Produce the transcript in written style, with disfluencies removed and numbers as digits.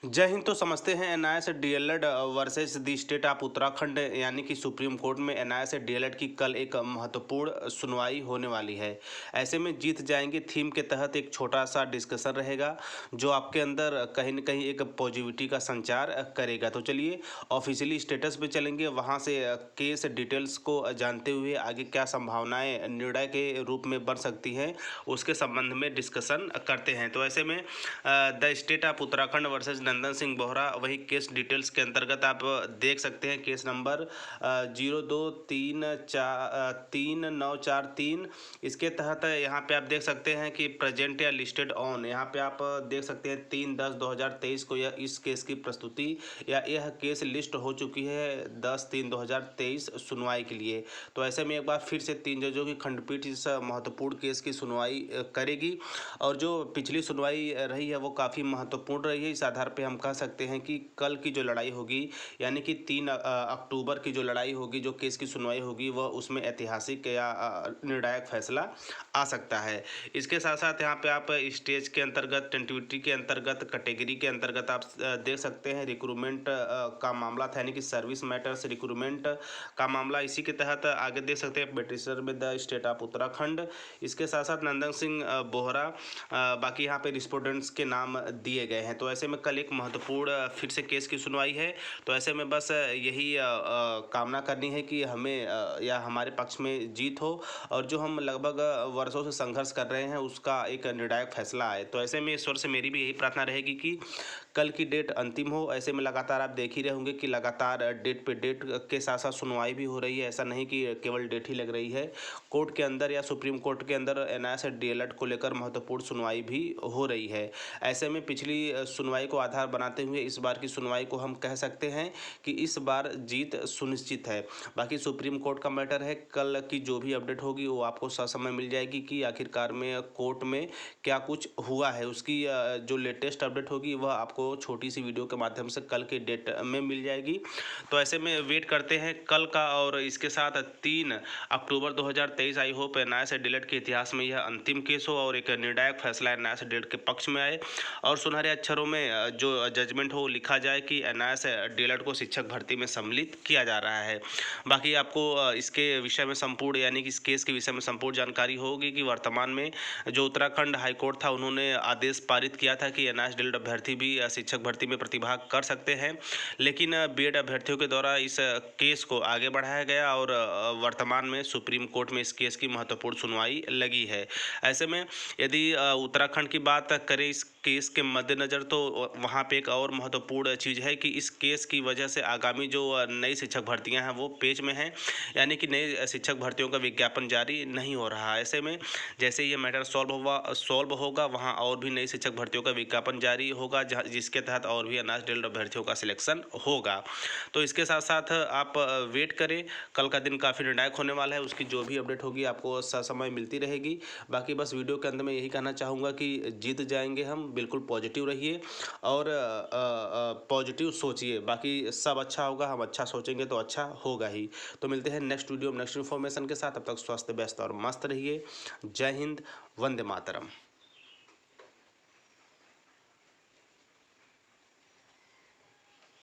जय हिंद। तो समझते हैं NIS DElEd versus the state of Uttarakhand यानी कि सुप्रीम कोर्ट में एनआईएस डीएलएड की कल एक महत्वपूर्ण सुनवाई होने वाली है। ऐसे में जीत जाएंगे थीम के तहत एक छोटा सा डिस्कशन रहेगा जो आपके अंदर कहीं न कहीं एक पॉजिटिविटी का संचार करेगा। तो चलिए ऑफिशियली स्टेटस पे चलेंगे, वहाँ से केस डिटेल्स को जानते हुए आगे क्या संभावनाएं निर्णय के रूप में बन सकती हैं उसके संबंध में डिस्कशन करते हैं। तो ऐसे में the state of Uttarakhand versus Nandan Singh Bohra, वही केस डिटेल्स के अंतर्गत आप देख सकते हैं केस नंबर 02343943। इसके तहत यहाँ पे आप देख सकते हैं कि प्रेजेंट या लिस्टेड ऑन, यहाँ पे आप देख सकते हैं 3/10/2023 को यह इस केस की प्रस्तुति या यह केस लिस्ट हो चुकी है 10/3/2023 सुनवाई के लिए। तो ऐसे में एक बार फिर से 3 जजों की खंडपीठ इस महत्वपूर्ण केस की सुनवाई करेगी और जो पिछली सुनवाई रही है वो काफ़ी महत्वपूर्ण रही है। इस आधार पे हम कह सकते हैं कि कल की जो लड़ाई होगी यानी कि 3 अक्टूबर की जो लड़ाई होगी, जो केस की सुनवाई होगी, वह उसमें ऐतिहासिक या निर्णायक फैसला आ सकता है। इसके साथ साथ यहाँ पे आप स्टेज के अंतर्गत, टेंटिविटी के अंतर्गत, कैटेगरी के अंतर्गत आप देख सकते हैं रिक्रूटमेंट का मामला था, यानी कि सर्विस मैटर्स रिक्रूटमेंट का मामला। इसी के तहत आगे देख सकते हैं बेटिसर में द स्टेट ऑफ उत्तराखंड। इसके साथ साथ नंदन सिंह बोहरा, बाकी यहाँ पे रिस्पोंडेंट्स के नाम दिए गए हैं। तो ऐसे में कल एक महत्वपूर्ण फिर से केस की सुनवाई है। तो ऐसे में बस यही कामना करनी है कि हमें या हमारे पक्ष में जीत हो और जो हम लगभग वर्षों से संघर्ष कर रहे हैं उसका एक निर्णायक फैसला आए। तो ऐसे में ईश्वर से मेरी भी यही प्रार्थना रहेगी कि कल की डेट अंतिम हो। ऐसे में लगातार आप देख ही रहे होंगे कि लगातार डेट पे डेट के साथ साथ सुनवाई भी हो रही है। ऐसा नहीं कि केवल डेट ही लग रही है, कोर्ट के अंदर या सुप्रीम कोर्ट के अंदर एनआईएस डीएलएड को लेकर महत्वपूर्ण सुनवाई भी हो रही है। ऐसे में पिछली सुनवाई को आधार बनाते हुए इस बार की सुनवाई को हम कह सकते हैं कि इस बार जीत सुनिश्चित है। बाकी सुप्रीम कोर्ट का मैटर है, कल की जो भी अपडेट होगी वो आपको ससमय मिल जाएगी कि आखिरकार में कोर्ट में क्या कुछ हुआ है। उसकी जो लेटेस्ट अपडेट होगी वह आपको छोटी सी वीडियो के माध्यम से कल के डेट में मिल जाएगी। तो ऐसे में वेट करते हैं कल का। और इसके साथ 3 अक्टूबर 2023, आई होप एनआईएस डीएलएड के इतिहास में यह अंतिम केस हो और एक निर्णायक फैसला एनआईएस डीएलएड के पक्ष में आए और सुनहरे अक्षरों में जो जजमेंट हो लिखा जाए कि एनआईएस डीएलएड को शिक्षक भर्ती में सम्मिलित किया जा रहा है। बाकी आपको इसके विषय में संपूर्ण, यानी कि इस केस के विषय में संपूर्ण जानकारी होगी कि वर्तमान में जो उत्तराखंड हाईकोर्ट था उन्होंने आदेश पारित किया था कि एनआईएस डीएलएड अभ्यर्थी भी शिक्षक भर्ती में प्रतिभाग कर सकते हैं, लेकिन बीएड अभ्यर्थियों के द्वारा इस केस को आगे बढ़ाया गया और वर्तमान में सुप्रीम कोर्ट में इस केस की महत्वपूर्ण सुनवाई लगी है। ऐसे में यदि उत्तराखंड की बात करें इस केस के मद्देनज़र, तो वहाँ पे एक और महत्वपूर्ण चीज़ है कि इस केस की वजह से आगामी जो नई शिक्षक भर्तियां हैं वो पेच में हैं, यानी कि नई शिक्षक भर्तियों का विज्ञापन जारी नहीं हो रहा है। ऐसे में जैसे ये मैटर सॉल्व होगा वहाँ और भी नई शिक्षक भर्तियों का विज्ञापन जारी होगा, जिसके तहत और भी एनआईएस डीएलएड अभ्यर्थियों का सिलेक्शन होगा। तो इसके साथ साथ आप वेट करें, कल का दिन काफ़ी निर्णायक होने वाला है। उसकी जो भी अपडेट होगी आपको ससमय मिलती रहेगी। बाकी बस वीडियो के अंत में यही कहना चाहूँगा कि जीत जाएंगे हम, बिल्कुल पॉजिटिव रहिए और पॉजिटिव सोचिए। बाकी सब अच्छा होगा, हम अच्छा सोचेंगे तो अच्छा होगा ही। तो मिलते हैं नेक्स्ट वीडियो में नेक्स्ट इन्फॉर्मेशन के साथ। तब तक स्वस्थ, व्यस्त और मस्त रहिए। जय हिंद, वंदे मातरम।